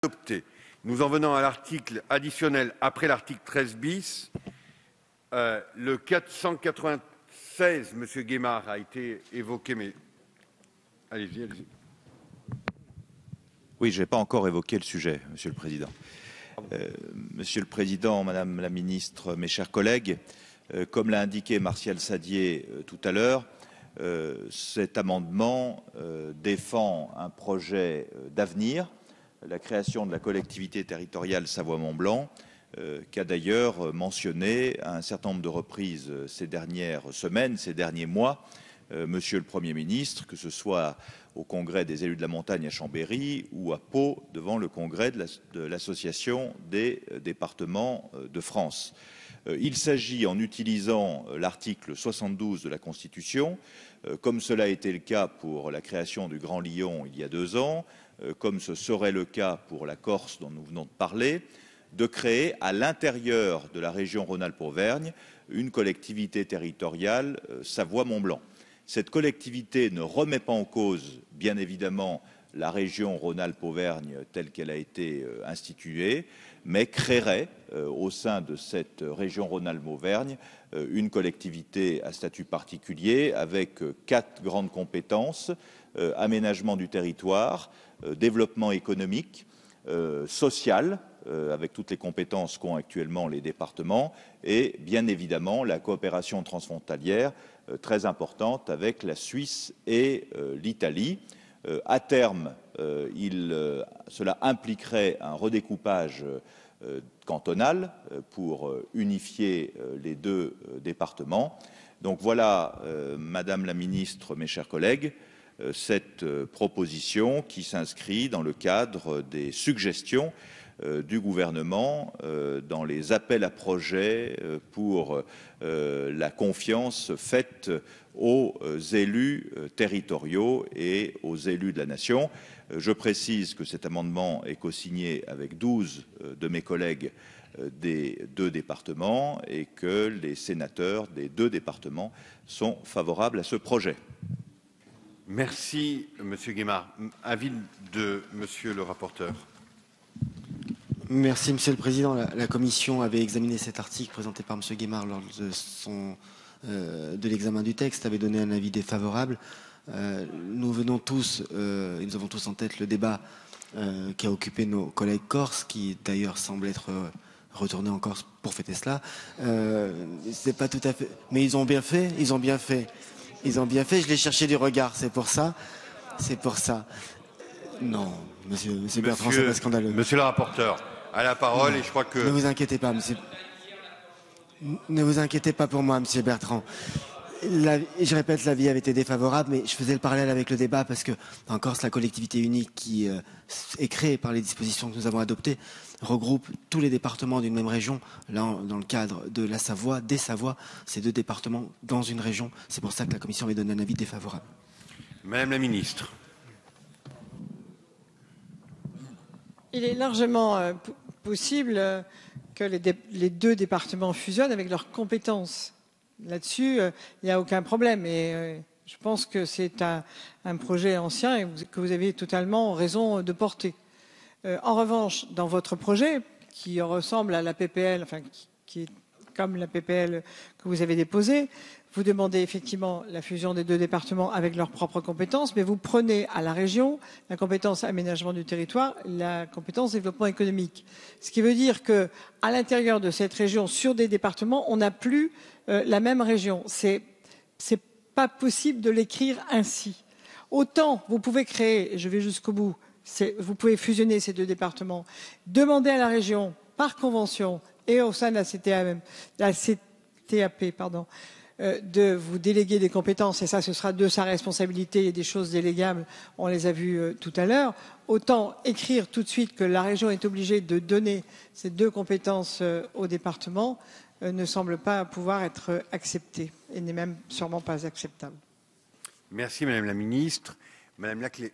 Adopté. Nous en venons à l'article additionnel après l'article 13 bis. Le 496, Monsieur Guémard, a été évoqué, mais allez-y, allez-y. Oui, je n'ai pas encore évoqué le sujet, Monsieur le Président. Monsieur le Président, Madame la Ministre, mes chers collègues, comme l'a indiqué Martial Sadier tout à l'heure, cet amendement défend un projet d'avenir, la création de la collectivité territoriale Savoie-Mont-Blanc, qu'a d'ailleurs mentionné à un certain nombre de reprises ces dernières semaines, ces derniers mois, Monsieur le Premier ministre, que ce soit au Congrès des élus de la montagne à Chambéry ou à Pau devant le Congrès de l'Association des départements de France. Il s'agit, en utilisant l'article 72 de la Constitution, comme cela a été le cas pour la création du Grand Lyon il y a 2 ans, comme ce serait le cas pour la Corse dont nous venons de parler, de créer à l'intérieur de la région Rhône-Alpes-Auvergne une collectivité territoriale Savoie-Mont-Blanc. Cette collectivité ne remet pas en cause, bien évidemment, la région Rhône-Alpes-Auvergne telle qu'elle a été instituée, mais créerait au sein de cette région Rhône-Alpes-Auvergne une collectivité à statut particulier avec 4 grandes compétences, aménagement du territoire, développement économique, social, avec toutes les compétences qu'ont actuellement les départements, et bien évidemment la coopération transfrontalière très importante avec la Suisse et l'Italie. À terme, cela impliquerait un redécoupage cantonal pour unifier les 2 départements. Donc voilà, Madame la Ministre, mes chers collègues, cette proposition qui s'inscrit dans le cadre des suggestions du gouvernement dans les appels à projets pour la confiance faite aux élus territoriaux et aux élus de la nation. Je précise que cet amendement est cosigné avec 12 de mes collègues des 2 départements et que les sénateurs des 2 départements sont favorables à ce projet. Merci, Monsieur Guémard. Avis de Monsieur le rapporteur. Merci, Monsieur le Président. La Commission avait examiné cet article présenté par Monsieur Guémard lors de l'examen du texte, avait donné un avis défavorable. Nous avons tous en tête le débat qui a occupé nos collègues corses, qui d'ailleurs semblent être retournés en Corse pour fêter cela. C'est pas tout à fait, mais ils ont bien fait. Je l'ai cherché du regard, c'est pour ça. Non, Monsieur Bertrand, c'est pas scandaleux. Monsieur le rapporteur a la parole et je crois que... Ne vous inquiétez pas, Monsieur. Ne vous inquiétez pas pour moi, Monsieur Bertrand. Je répète, l'avis avait été défavorable, mais je faisais le parallèle avec le débat parce que, en Corse, la collectivité unique qui est créée par les dispositions que nous avons adoptées regroupe tous les départements d'une même région. Là, dans le cadre de la Savoie, des Savoies, ces 2 départements dans une région. C'est pour ça que la Commission avait donné un avis défavorable. Madame la Ministre. Il est largement possible que les 2 départements fusionnent avec leurs compétences. Là-dessus, il n'y a aucun problème. Et je pense que c'est un projet ancien et que vous avez totalement raison de porter. En revanche, dans votre projet, qui ressemble à la PPL, enfin qui est comme la PPL que vous avez déposée, vous demandez effectivement la fusion des 2 départements avec leurs propres compétences, mais vous prenez à la région la compétence aménagement du territoire, la compétence développement économique. Ce qui veut dire que, à l'intérieur de cette région, sur des départements, on n'a plus la même région. C'est pas possible de l'écrire ainsi. Autant vous pouvez créer, et je vais jusqu'au bout, vous pouvez fusionner ces 2 départements, demander à la région par convention et au sein de la CTAP, de vous déléguer des compétences, et ça, ce sera de sa responsabilité, et des choses délégables, on les a vues tout à l'heure. Autant écrire tout de suite que la région est obligée de donner ces 2 compétences au département ne semble pas pouvoir être accepté, et n'est même sûrement pas acceptable. Merci, Madame la Ministre. Madame Laclais.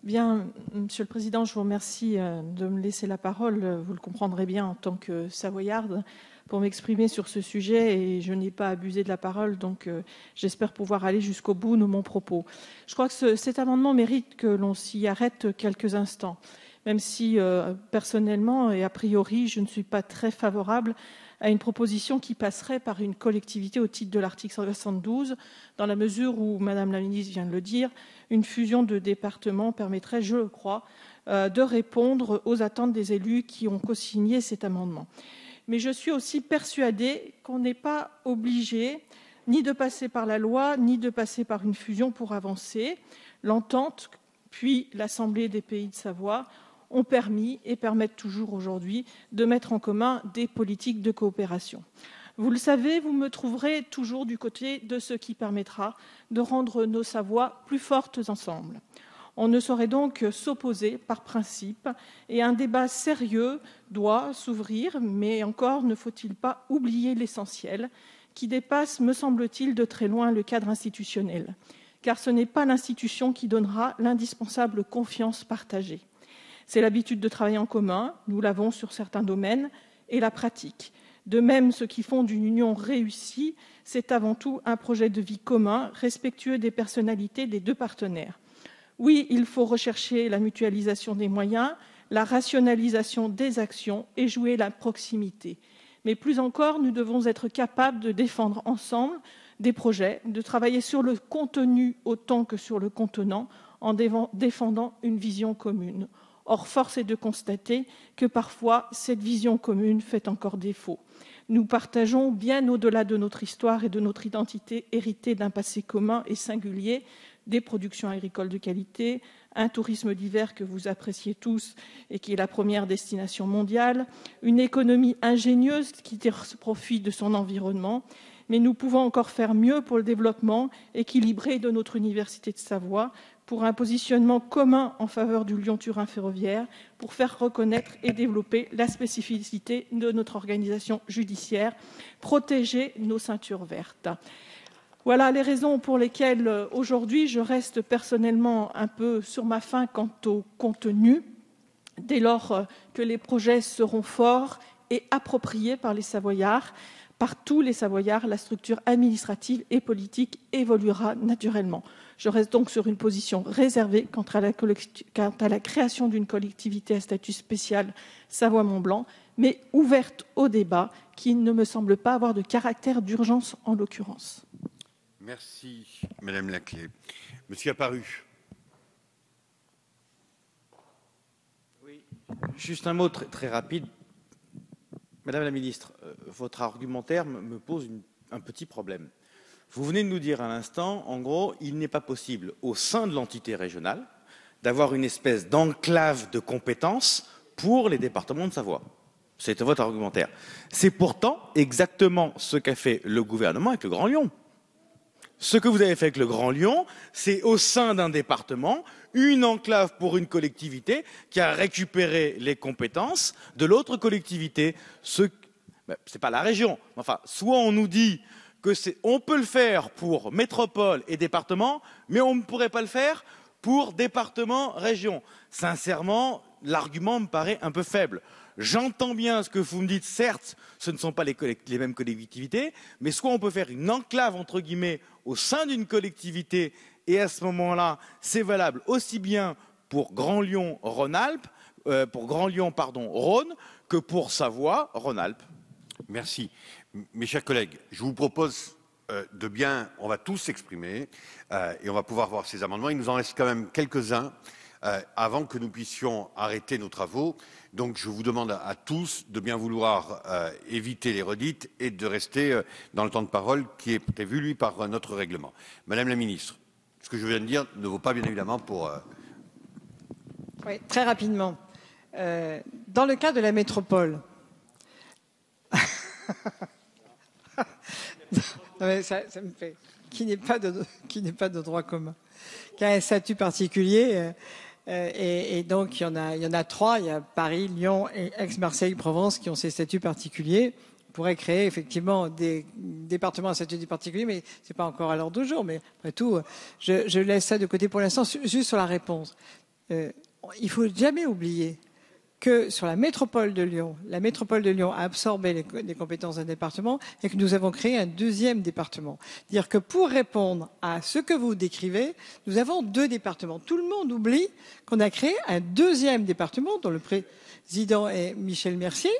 Bien, Monsieur le Président, je vous remercie de me laisser la parole. Vous le comprendrez bien en tant que Savoyarde, pour m'exprimer sur ce sujet et je n'ai pas abusé de la parole, donc j'espère pouvoir aller jusqu'au bout de mon propos. Je crois que cet amendement mérite que l'on s'y arrête quelques instants, même si personnellement et a priori, je ne suis pas très favorable à une proposition qui passerait par une collectivité au titre de l'article 172, dans la mesure où, Madame la ministre vient de le dire, une fusion de départements permettrait, je le crois, de répondre aux attentes des élus qui ont co-signé cet amendement. Mais je suis aussi persuadée qu'on n'est pas obligé ni de passer par la loi, ni de passer par une fusion pour avancer. L'entente, puis l'Assemblée des Pays de Savoie, ont permis et permettent toujours aujourd'hui de mettre en commun des politiques de coopération. Vous le savez, vous me trouverez toujours du côté de ce qui permettra de rendre nos Savoies plus fortes ensemble. On ne saurait donc s'opposer par principe et un débat sérieux doit s'ouvrir, mais encore ne faut-il pas oublier l'essentiel qui dépasse, me semble-t-il, de très loin le cadre institutionnel, car ce n'est pas l'institution qui donnera l'indispensable confiance partagée. C'est l'habitude de travailler en commun, nous l'avons sur certains domaines, et la pratique. De même, ce qui fonde une union réussie, c'est avant tout un projet de vie commun, respectueux des personnalités des deux partenaires. Oui, il faut rechercher la mutualisation des moyens, la rationalisation des actions et jouer la proximité. Mais plus encore, nous devons être capables de défendre ensemble des projets, de travailler sur le contenu autant que sur le contenant, en défendant une vision commune. Or, force est de constater que parfois, cette vision commune fait encore défaut. Nous partageons, bien au-delà de notre histoire et de notre identité héritée d'un passé commun et singulier, des productions agricoles de qualité, un tourisme d'hiver que vous appréciez tous et qui est la première destination mondiale, une économie ingénieuse qui tire profit de son environnement, mais nous pouvons encore faire mieux pour le développement équilibré de notre université de Savoie, pour un positionnement commun en faveur du Lyon-Turin ferroviaire, pour faire reconnaître et développer la spécificité de notre organisation judiciaire, protéger nos ceintures vertes. Voilà les raisons pour lesquelles aujourd'hui je reste personnellement un peu sur ma faim quant au contenu, dès lors que les projets seront forts et appropriés par les Savoyards. Par tous les Savoyards, la structure administrative et politique évoluera naturellement. Je reste donc sur une position réservée quant à la création d'une collectivité à statut spécial Savoie-Mont-Blanc, mais ouverte au débat qui ne me semble pas avoir de caractère d'urgence en l'occurrence. Merci, Madame Laclais. Monsieur Apparu. Oui, juste un mot très rapide. Madame la ministre, votre argumentaire me pose un petit problème. Vous venez de nous dire à l'instant, en gros, il n'est pas possible, au sein de l'entité régionale, d'avoir une espèce d'enclave de compétences pour les départements de Savoie. C'est votre argumentaire. C'est pourtant exactement ce qu'a fait le gouvernement avec le Grand Lyon. Ce que vous avez fait avec le Grand Lyon, c'est au sein d'un département, une enclave pour une collectivité qui a récupéré les compétences de l'autre collectivité. C'est pas la région. Enfin, soit on nous dit que on peut le faire pour métropole et département, mais on ne pourrait pas le faire pour département, région. Sincèrement, l'argument me paraît un peu faible. J'entends bien ce que vous me dites, certes, ce ne sont pas les mêmes collectivités, mais soit on peut faire une enclave, entre guillemets, au sein d'une collectivité, et à ce moment-là, c'est valable aussi bien pour Grand Lyon, Rhône-Alpes, Rhône, que pour Savoie, Rhône-Alpes. Merci. Mes chers collègues, je vous propose on va tous s'exprimer et on va pouvoir voir ces amendements. Il nous en reste quand même quelques-uns avant que nous puissions arrêter nos travaux. Donc je vous demande à tous de bien vouloir éviter les redites et de rester dans le temps de parole qui est prévu, lui, par notre règlement. Madame la ministre, ce que je viens de dire ne vaut pas bien évidemment pour... Oui, très rapidement. Dans le cas de la métropole... non, mais ça me fait... Qui n'est pas de droit commun, qui a un statut particulier... Et donc, il y en a trois. Il y a Paris, Lyon et Aix-Marseille-Provence qui ont ces statuts particuliers. On pourrait créer effectivement des départements à statut particulier, mais ce n'est pas encore à l'ordre du jour. Mais après tout, je laisse ça de côté pour l'instant. Juste sur la réponse. Il ne faut jamais oublier que sur la métropole de Lyon a absorbé les compétences d'un département et que nous avons créé un deuxième département. Dire que pour répondre à ce que vous décrivez, nous avons 2 départements. Tout le monde oublie qu'on a créé un deuxième département dont le président est Michel Mercier.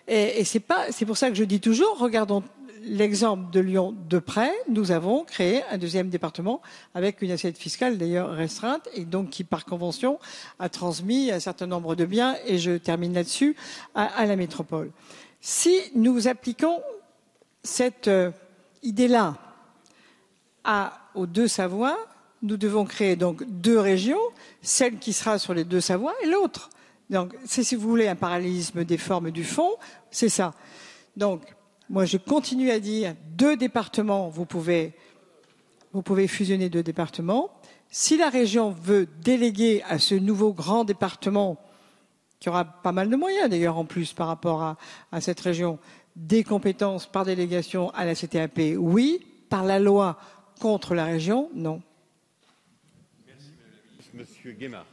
Et c'est pour ça que je dis toujours, regardons l'exemple de Lyon de près. Nous avons créé un deuxième département avec une assiette fiscale d'ailleurs restreinte et donc qui par convention a transmis un certain nombre de biens, et je termine là-dessus, à la métropole. Si nous appliquons cette idée-là aux 2 Savoies, nous devons créer donc 2 régions, celle qui sera sur les 2 Savoies et l'autre. Donc, c'est, si vous voulez, un parallélisme des formes et du fond, c'est ça. Donc, moi, je continue à dire 2 départements, vous pouvez fusionner 2 départements. Si la région veut déléguer à ce nouveau grand département, qui aura pas mal de moyens d'ailleurs en plus par rapport à cette région, des compétences par délégation à la CTAP, oui. Par la loi contre la région, non. Merci, Monsieur Guémard.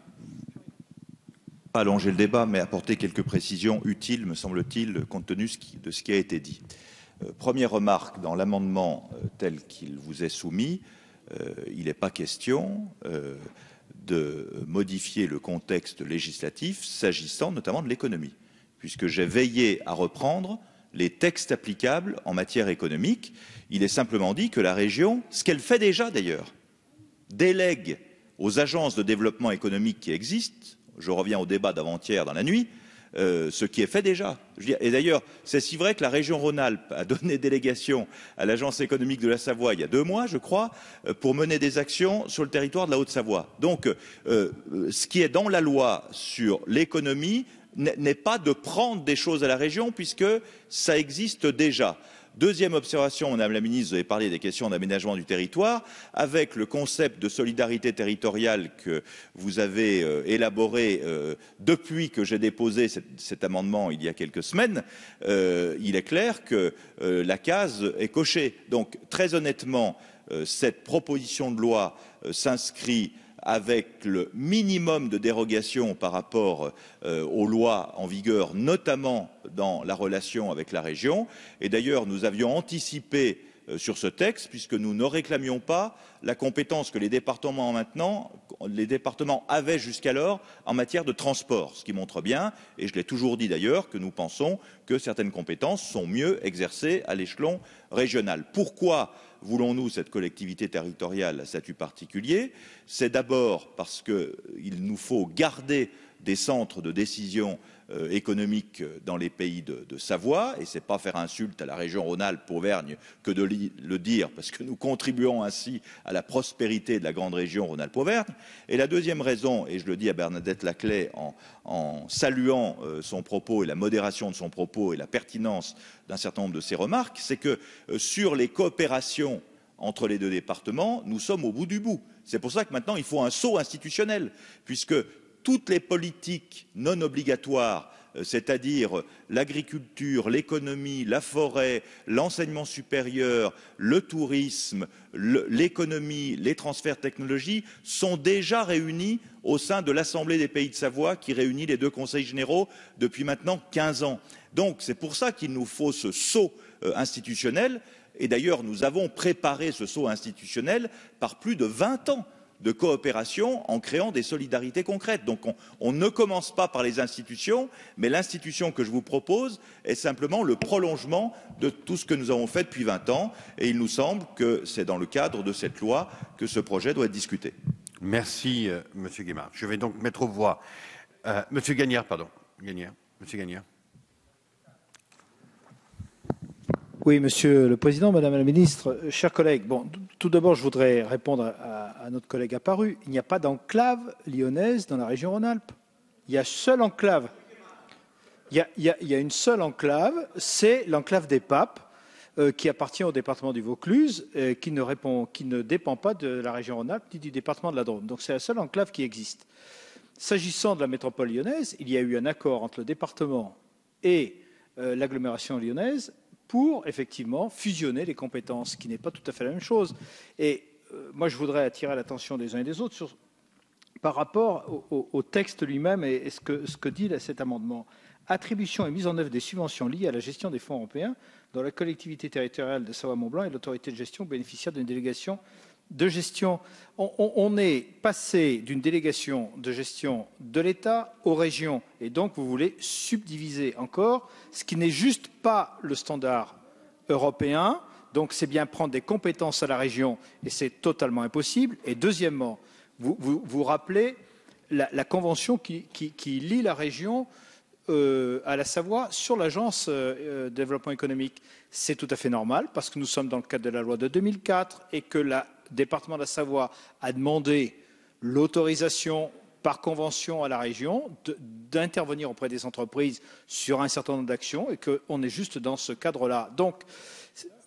Pas allonger le débat, mais apporter quelques précisions utiles, me semble-t-il, compte tenu de ce qui a été dit. Première remarque, dans l'amendement tel qu'il vous est soumis, il n'est pas question de modifier le contexte législatif s'agissant notamment de l'économie, puisque j'ai veillé à reprendre les textes applicables en matière économique. Il est simplement dit que la région, ce qu'elle fait déjà d'ailleurs, délègue aux agences de développement économique qui existent, je reviens au débat d'avant-hier dans la nuit, ce qui est fait déjà. Et d'ailleurs, c'est si vrai que la région Rhône-Alpes a donné délégation à l'agence économique de la Savoie il y a 2 mois, je crois, pour mener des actions sur le territoire de la Haute-Savoie. Donc, ce qui est dans la loi sur l'économie n'est pas de prendre des choses à la région, puisque ça existe déjà. Deuxième observation, Madame la Ministre, vous avez parlé des questions d'aménagement du territoire, avec le concept de solidarité territoriale que vous avez élaboré depuis que j'ai déposé cet amendement il y a quelques semaines, il est clair que la case est cochée. Donc, très honnêtement, cette proposition de loi s'inscrit avec le minimum de dérogation par rapport aux lois en vigueur, notamment dans la relation avec la région. Et d'ailleurs, nous avions anticipé sur ce texte, puisque nous ne réclamions pas la compétence que les départements avaient jusqu'alors en matière de transport, ce qui montre bien, et je l'ai toujours dit d'ailleurs, que nous pensons que certaines compétences sont mieux exercées à l'échelon régional. Pourquoi voulons-nous cette collectivité territoriale à statut particulier? C'est d'abord parce qu'il nous faut garder des centres de décision économique dans les pays de Savoie, et ce n'est pas faire insulte à la région Rhône-Alpes, Auvergne, que de le dire, parce que nous contribuons ainsi à la prospérité de la grande région Rhône-Alpes-Auvergne. Et la deuxième raison, et je le dis à Bernadette Laclais en saluant son propos et la modération de son propos et la pertinence d'un certain nombre de ses remarques, c'est que sur les coopérations entre les 2 départements, nous sommes au bout du bout. C'est pour ça que maintenant il faut un saut institutionnel, puisque toutes les politiques non obligatoires, c'est-à-dire l'agriculture, l'économie, la forêt, l'enseignement supérieur, le tourisme, l'économie, les transferts de technologie, sont déjà réunis au sein de l'Assemblée des Pays de Savoie, qui réunit les 2 conseils généraux depuis maintenant 15 ans. Donc c'est pour ça qu'il nous faut ce saut institutionnel. Et d'ailleurs, nous avons préparé ce saut institutionnel par plus de 20 ans de coopération en créant des solidarités concrètes. Donc on ne commence pas par les institutions, mais l'institution que je vous propose est simplement le prolongement de tout ce que nous avons fait depuis 20 ans. Et il nous semble que c'est dans le cadre de cette loi que ce projet doit être discuté. Merci, Monsieur Guémard. Je vais donc mettre aux voix Monsieur Gagnard, pardon. Monsieur Gagnard. Oui, Monsieur le Président, Madame la Ministre, chers collègues. Bon, tout d'abord, je voudrais répondre à notre collègue apparu. Il n'y a pas d'enclave lyonnaise dans la région Rhône-Alpes. Il y a seule enclave. Il y a une seule enclave, c'est l'enclave des Papes, qui appartient au département du Vaucluse, qui ne dépend pas de la région Rhône-Alpes ni du département de la Drôme. Donc c'est la seule enclave qui existe. S'agissant de la métropole lyonnaise, il y a eu un accord entre le département et l'agglomération lyonnaise pour effectivement fusionner les compétences, ce qui n'est pas tout à fait la même chose. Et moi, je voudrais attirer l'attention des uns et des autres sur par rapport au texte lui-même et ce que dit là, cet amendement. Attribution et mise en œuvre des subventions liées à la gestion des fonds européens dans la collectivité territoriale de Savoie-Mont-Blanc et l'autorité de gestion bénéficiaire d'une délégation de gestion. On est passé d'une délégation de gestion de l'État aux régions et donc vous voulez subdiviser encore, ce qui n'est juste pas le standard européen. Donc c'est bien prendre des compétences à la région et c'est totalement impossible. Et deuxièmement, vous rappelez la convention qui lie la région à la Savoie sur l'agence de développement économique. C'est tout à fait normal parce que nous sommes dans le cadre de la loi de 2004 et que le département de la Savoie a demandé l'autorisation par convention à la région d'intervenir auprès des entreprises sur un certain nombre d'actions et qu'on est juste dans ce cadre-là. Donc,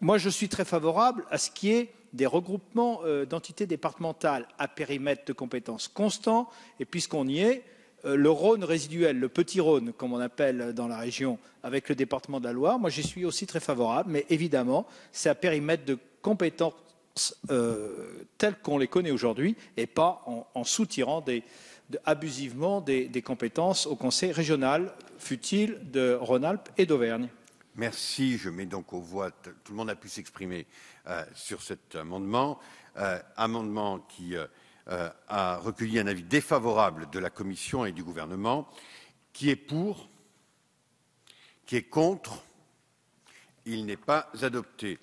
moi, je suis très favorable à ce qui est des regroupements d'entités départementales à périmètre de compétences constant. Et puisqu'on y est, le Rhône résiduel, le petit Rhône, comme on appelle dans la région, avec le département de la Loire, moi, j'y suis aussi très favorable. Mais évidemment, c'est à périmètre de compétences telles qu'on les connaît aujourd'hui et pas en soutirant abusivement des compétences au Conseil régional, fût-il de Rhône-Alpes et d'Auvergne. Merci. Je mets donc aux voix. Tout le monde a pu s'exprimer sur cet amendement. Amendement qui a recueilli un avis défavorable de la Commission et du Gouvernement. Qui est pour? Qui est contre? Il n'est pas adopté.